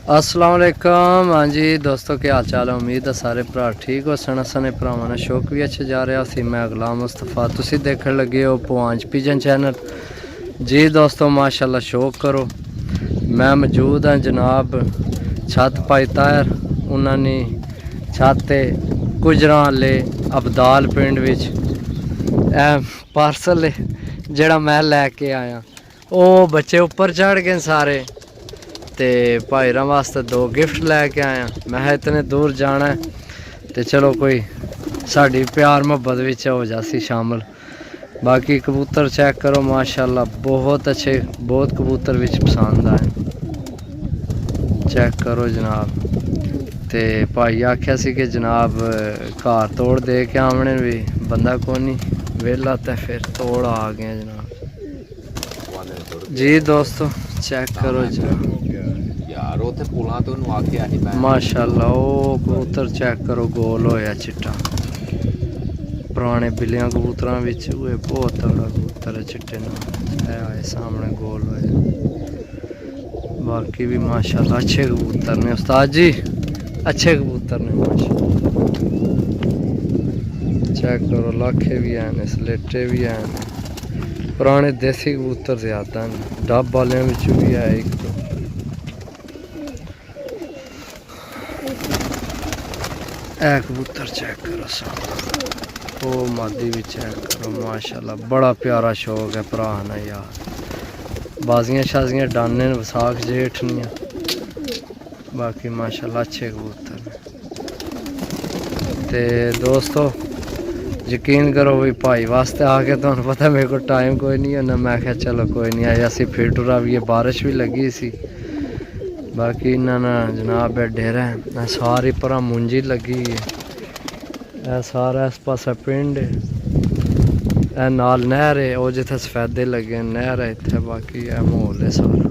अस्सलाम वालेकुम। हाँ जी दोस्तों, क्या हाल चाल है। उम्मीद है सारे भरा ठीक हो। सना सने भरावां दा शौक भी अच्छे जा रहा सी। मैं गुलाम मुस्तफा, तुसी देखने लगे हो पवांच पिजन चैनल। जी दोस्तों माशाल्लाह शौक करो। मैं मौजूद हाँ जनाब छत पाई तायर उन्होंने छत गुजरां वाले अबदाल पिंड विच पार्सल जड़ा मैं लैके आया वो बच्चे उपर चढ़ गए सारे। ते भाईरा वास्ते 2 गिफ्ट लैके आया। मैं इतने दूर जाना है तो चलो कोई साड़ी प्यार मुहब्बत विच हो जासी शामिल। बाकी कबूतर चेक करो माशाल्लाह बहुत अच्छे, बहुत कबूतर विच पसंद आए। चेक करो जनाब। ते भाई आख्या सी कि जनाब घर तोड़ दे के आमने भी बंदा को नहीं वेला, तो फिर तोड़ आ गए जनाब। जी दोस्तों चेक करो जनाब माशाल्लाह। ओ कबूतर चेक करो गोल होया चिट्टा। पुराने बिलियां कबूतरां विच बहुत तगड़ा कबूतर है चिट्टे नाल आए सामने गोल होया। बाकी भी माशाल्लाह अच्छे कबूतर ने उस्ताद जी, अच्छे कबूतर ने माशाल्लाह। चेक करो लाखे भी हैं, सलेटे भी हैं, पुराने देसी कबूतर ज्यादा हैं। डब वाले भी है एक दो। ए कबूतर चेक करो साहब, ओ मादी भी चेक करो माशाल्लाह। बड़ा प्यारा शौक है भरा ना यार। बाजियां शाजियां डाने वसाख जेठनियां। बाकी माशाल्लाह अच्छे कबूतर ने। ते दोस्तों यकीन करो भी भाई वास्ते आके तुहानू पता मेरे को टाइम कोई नहीं होना। मैं क्या चलो कोई नहीं आया असी फिर टुरा भी बारिश भी लगी सी। बाकी इन्होंने जनाब डेरा है सारी पर मुंजी लगी है। सारा इस पासा पिंड है नाल नहर है, वो जिथे सफेदे लगे नहर है इतने। बाकी है माहौल है सारा।